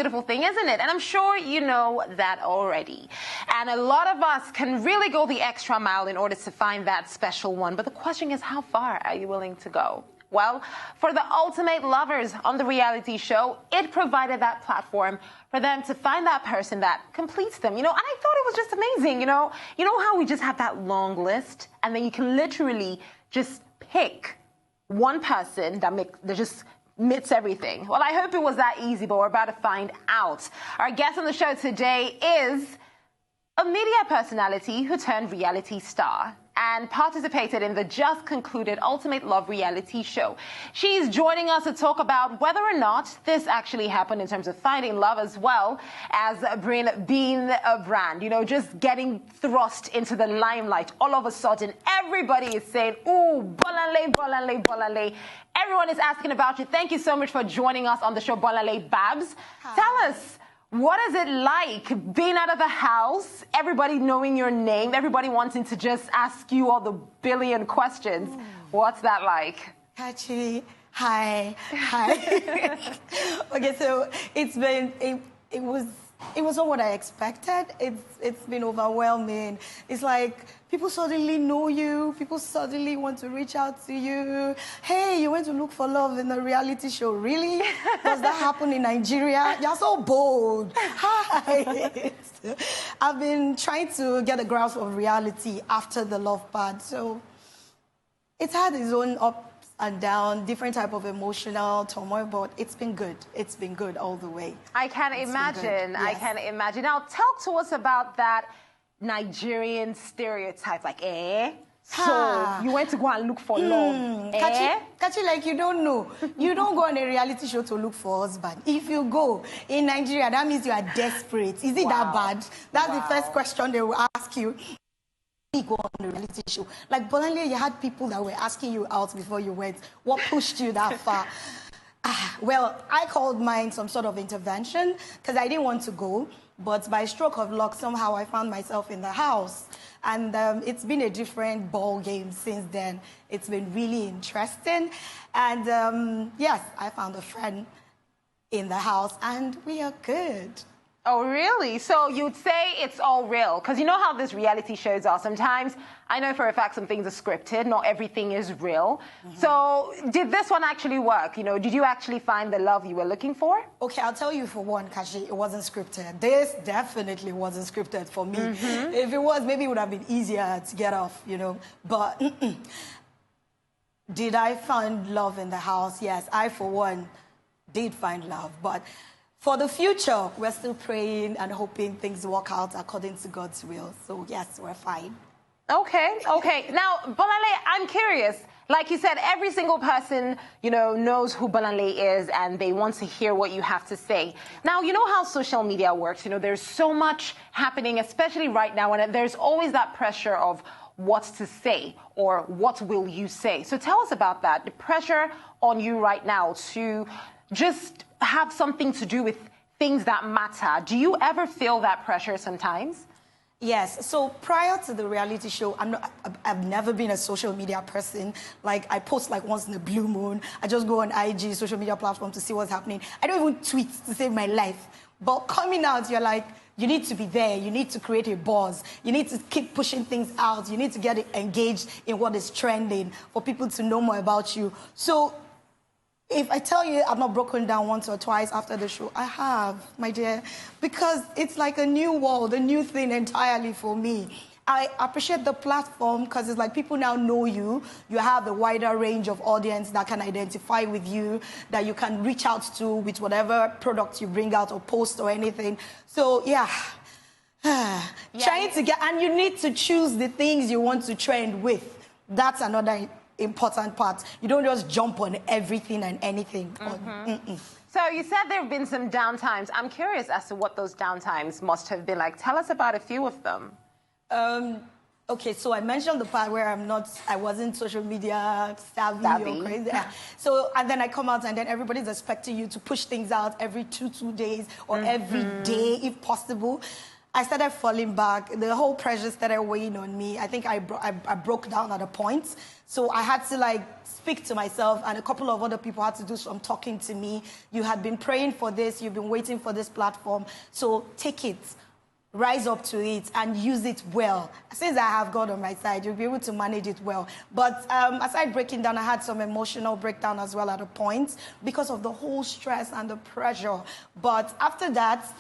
beautiful thing, isn't it? And I'm sure you know that already. And a lot of us can really go the extra mile in order to find that special one. But the question is, how far are you willing to go? Well, for the ultimate lovers on the reality show, it provided that platform for them to find that person that completes them, and I thought it was just amazing, You know how we just have that long list, and then you can literally just pick one person that just meets everything. Well, I hope it was that easy, but we're about to find out. Our guest on the show today is a media personality who turned reality star and participated in the just concluded Ultimate Love reality show. She's joining us to talk about whether or not this actually happened in terms of finding love, as well as being a brand, just getting thrust into the limelight. All of a sudden, everybody is saying, ooh, Bolanle, Bolanle, Bolanle. Everyone is asking about you. Thank you so much for joining us on the show, Bolanle Babs. Hi. Tell us, what is it like being out of the house, everybody knowing your name, everybody wanting to just ask you all the billion questions? Ooh. What's that like? Kachi, hi. Okay, so it was not what I expected. It's been overwhelming. It's like people suddenly know you. People suddenly want to reach out to you. Hey, you went to look for love in a reality show. Really? Does that happen in Nigeria? You're so bold. Hi. I've been trying to get a grasp of reality after the love part. So it's had its own ups and downs, different type of emotional turmoil, but it's been good. It's been good all the way. I can imagine. Yes. I can imagine. Now, talk to us about that Nigerian stereotype, like, So you went to go and look for love. Kachi, like you don't know. You don't go on a reality show to look for husband. If you go in Nigeria, that means you are desperate. Is it that bad? That's the first question they will ask you. Go on a reality show. Like Bolanle, you had people that were asking you out before you went. What pushed you that far? Well, I called mine some sort of intervention because I didn't want to go. But by stroke of luck, somehow I found myself in the house. And it's been a different ball game since then. It's been really interesting. And yes, I found a friend in the house and we are good. Oh, really? So you'd say it's all real? Because you know how these reality shows are. Sometimes, I know for a fact some things are scripted. Not everything is real. Mm-hmm. So did this one actually work? Did you actually find the love you were looking for? Okay, I'll tell you for one, Kachi, it wasn't scripted. This definitely wasn't scripted for me. Mm-hmm. If it was, maybe it would have been easier to get off, But did I find love in the house? Yes, I, for one, did find love. But for the future, we're still praying and hoping things work out according to God's will. So, yes, we're fine. Okay. Now, Bolanle, I'm curious. Like you said, every single person, knows who Bolanle is and they want to hear what you have to say. Now, you know how social media works. There's so much happening, especially right now, and there's always that pressure of what to say or what will you say. So tell us about that, the pressure on you right now to just have something to do with things that matter. Do you ever feel that pressure sometimes? Yes. So prior to the reality show, I've never been a social media person. Like I post like once in a blue moon. I just go on IG, social media platform to see what's happening. I don't even tweet to save my life. But coming out, you're like, you need to be there. You need to create a buzz. You need to keep pushing things out. You need to get engaged in what is trending for people to know more about you. So if I tell you I've not broken down once or twice after the show, I have, my dear, because it's like a new world, a new thing entirely for me. I appreciate the platform because it's like people now know you. You have a wider range of audience that can identify with you, that you can reach out to with whatever product you bring out or post or anything. So, yeah. Trying to get, and you need to choose the things you want to trend with. That's another important part. You don't just jump on everything and anything. Mm-hmm. So you said there have been some downtimes. I'm curious as to what those downtimes must have been like. Tell us about a few of them. Okay, so I mentioned the part where I wasn't social media savvy. Or crazy. So, and then I come out and then everybody's expecting you to push things out every two days or every day if possible. I started falling back. The whole pressure started weighing on me. I think I broke down at a point. So I had to like speak to myself, and a couple of other people had to do some talking to me. You had been praying for this. You've been waiting for this platform. So take it. Rise up to it and use it well. Since I have God on my side, you'll be able to manage it well. But aside breaking down, I had some emotional breakdown as well at a point because of the whole stress and the pressure. But after that,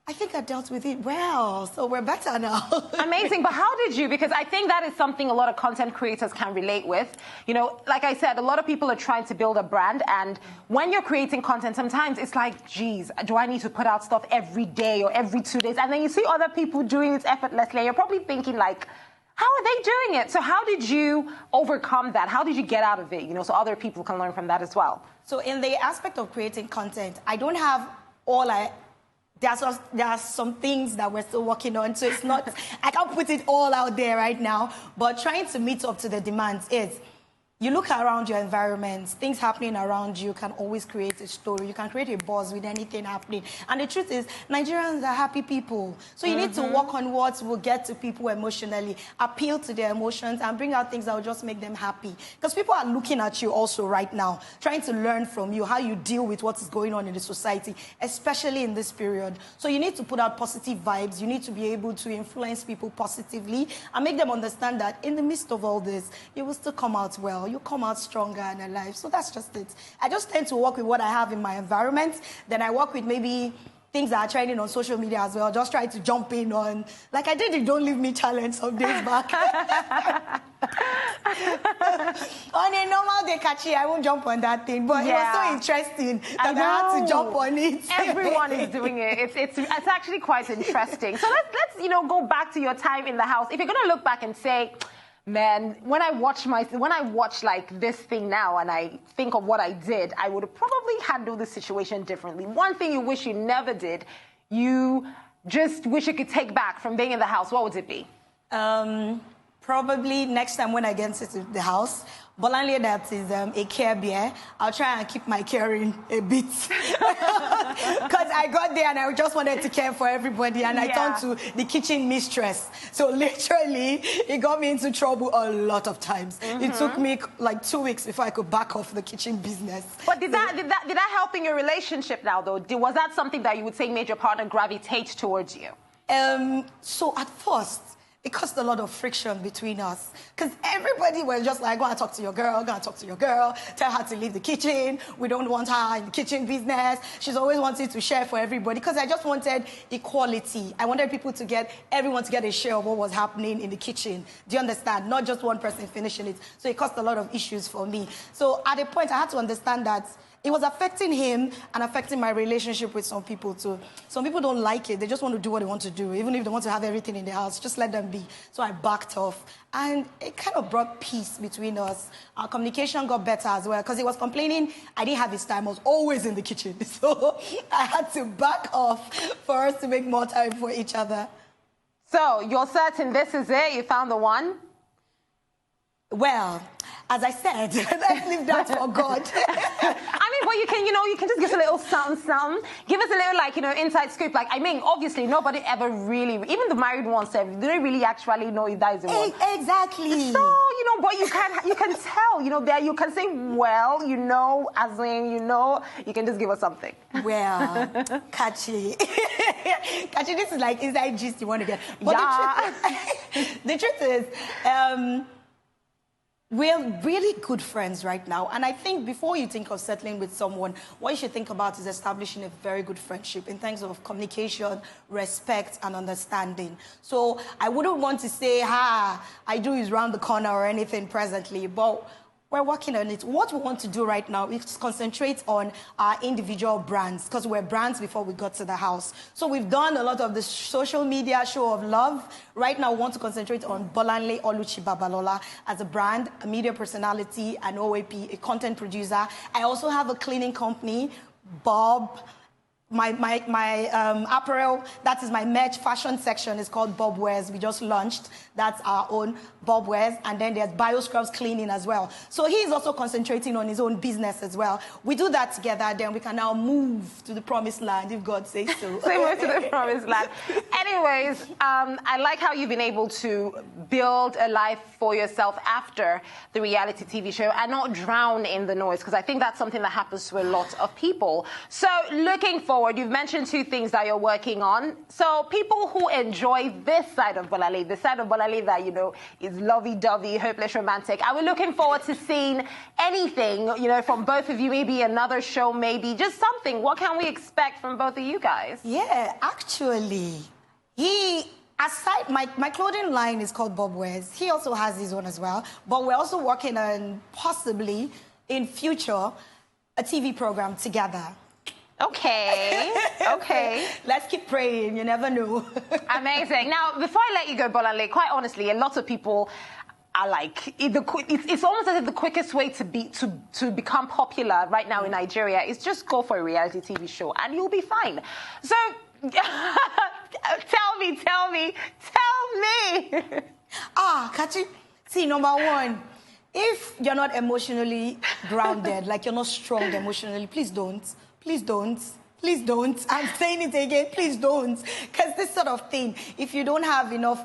I think I dealt with it well, so we're better now. Amazing, but how did you? Because I think that is something a lot of content creators can relate with. You know, like I said, a lot of people are trying to build a brand, and when you're creating content, sometimes it's like, geez, do I need to put out stuff every day or every 2 days? And then you see other people doing it effortlessly, and you're probably thinking like, how are they doing it? So how did you overcome that? How did you get out of it, you know, so other people can learn from that as well? So in the aspect of creating content, I don't have all there are some things that we're still working on, so it's not, I can't put it all out there right now, but trying to meet up to the demands is, you look around your environment, things happening around you can always create a story. You can create a buzz with anything happening. And the truth is, Nigerians are happy people. So you need to work on what will get to people emotionally, appeal to their emotions, and bring out things that will just make them happy. Because people are looking at you also right now, trying to learn from you how you deal with what is going on in the society, especially in this period. So you need to put out positive vibes. You need to be able to influence people positively and make them understand that in the midst of all this, you will still come out well. You come out stronger and alive. So that's just it. I just tend to work with what I have in my environment. Then I work with maybe things that are trending on social media as well. Just try to jump in on, like I did the Don't Leave Me challenge some days back. On a normal day, Kachi, I won't jump on that thing. But it was so interesting that I had to jump on it. Everyone is doing it. It's actually quite interesting. So let's you know, go back to your time in the house. If you're going to look back and say, man, when I watch like this thing now and I think of what I did, I would have probably handled the situation differently. One thing you wish you never did, you just wish you could take back from being in the house, what would it be? Probably next time when I get into the house, Bolanle, that is a care bear, I'll try and keep my caring a bit. Because I got there and I just wanted to care for everybody, and I turned to the kitchen mistress. So literally, it got me into trouble a lot of times. It took me like 2 weeks before I could back off the kitchen business. But did that help in your relationship now, though? Was that something that you would say made your partner gravitate towards you? So at first, it caused a lot of friction between us. Because everybody was just like, go and talk to your girl, go and talk to your girl, tell her to leave the kitchen. We don't want her in the kitchen business. She's always wanted to share for everybody. Because I just wanted equality. I wanted everyone to get a share of what was happening in the kitchen. Do you understand? Not just one person finishing it. So it caused a lot of issues for me. So at a point, I had to understand that it was affecting him and affecting my relationship with some people too. Some people don't like it. They just want to do what they want to do. Even if they want to have everything in the house, just let them be. So I backed off. And it kind of brought peace between us. Our communication got better as well, because he was complaining I didn't have his time. I was always in the kitchen. So I had to back off for us to make more time for each other. So you're certain this is it? You found the one? Well, as I said, let's leave that for God. I mean, but you can just give us a little something. Give us a little, like, inside scoop. Like, I mean, obviously, nobody ever really, even the married ones, they don't really actually know if that is the one. Exactly. So, but you can tell, that you can say, well, as in, you can just give us something. Well, Kachi. Kachi, this is like inside gist you want to get. But the truth is, we're really good friends right now. And I think before you think of settling with someone, what you should think about is establishing a very good friendship in terms of communication, respect, and understanding. So I wouldn't want to say, I do is round the corner or anything presently, but we're working on it. What we want to do right now is concentrate on our individual brands, because we're brands before we got to the house. So we've done a lot of the social media show of love. Right now, we want to concentrate on Bolanle Oluchi Babalola as a brand, a media personality, an OAP, a content producer. I also have a cleaning company, Bob my apparel, that is my merch fashion section, is called Bob Wears. We just launched. That's our own Bob Wears. And then there's BioScrubs Cleaning as well. So he's also concentrating on his own business as well. We do that together, then we can now move to the promised land, if God says so. So move to the promised land. Anyways, I like how you've been able to build a life for yourself after the reality TV show and not drown in the noise, because I think that's something that happens to a lot of people. So looking forward, you've mentioned 2 things that you're working on. So people who enjoy this side of Bolale, the side of Bolale that, you know, is lovey-dovey, hopeless romantic, are we looking forward to seeing anything, you know, from both of you? Maybe another show, maybe just something. What can we expect from both of you guys? Yeah, actually, aside, my clothing line is called Bob Wears. He also has his own as well. But we're also working on, possibly, in future, a TV program together. Okay, okay. Let's keep praying, you never know. Amazing. Now, before I let you go, Bolale, quite honestly, a lot of people are like, it's almost as if the quickest way to become popular right now in Nigeria is just go for a reality TV show and you'll be fine. So, tell me. Kachi, see, number one, if you're not emotionally grounded, like you're not strong emotionally, please don't. Please don't. Please don't. I'm saying it again. Please don't. Because this sort of thing, if you don't have enough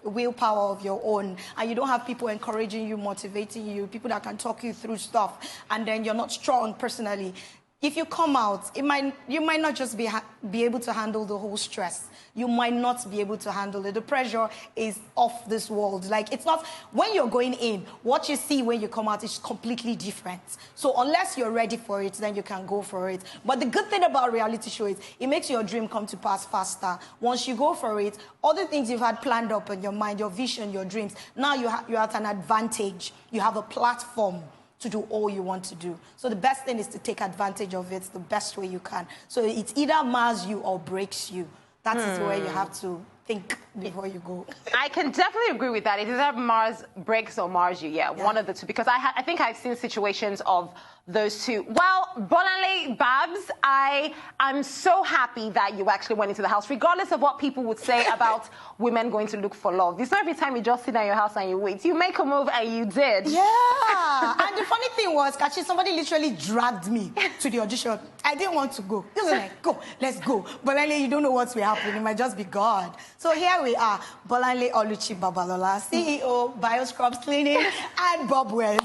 willpower of your own, and you don't have people encouraging you, motivating you, people that can talk you through stuff, and then you're not strong personally, if you come out, you might not just be able to handle the whole stress. You might not be able to handle it. The pressure is off this world. Like, it's not, when you're going in, what you see when you come out is completely different. So unless you're ready for it, then you can go for it. But the good thing about reality show is it makes your dream come to pass faster. Once you go for it, all the things you've had planned up in your mind, your vision, your dreams, now you're at an advantage. You have a platform to do all you want to do. So the best thing is to take advantage of it the best way you can. So it either mars you or breaks you. That is where you have to think before you go. I can definitely agree with that. It either Mars breaks or Mars you. Yeah, one of the two. Because I think I've seen situations of those two. Well, Bolale, Babs, I'm so happy that you actually went into the house, regardless of what people would say about women going to look for love. It's not every time you just sit in your house and you wait. You make a move, and you did. Yeah. And the funny thing was, Kachi, somebody literally dragged me to the audition. I didn't want to go. He was like, go, let's go. Bolale, you don't know what's will happen. It might just be God. So here we are. Bolale Oluchi Babalola, CEO, BioScrubs Cleaning, and Bob Wears.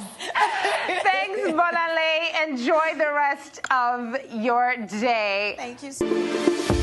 Thanks, Bolale. Enjoy the rest of your day. Thank you so much.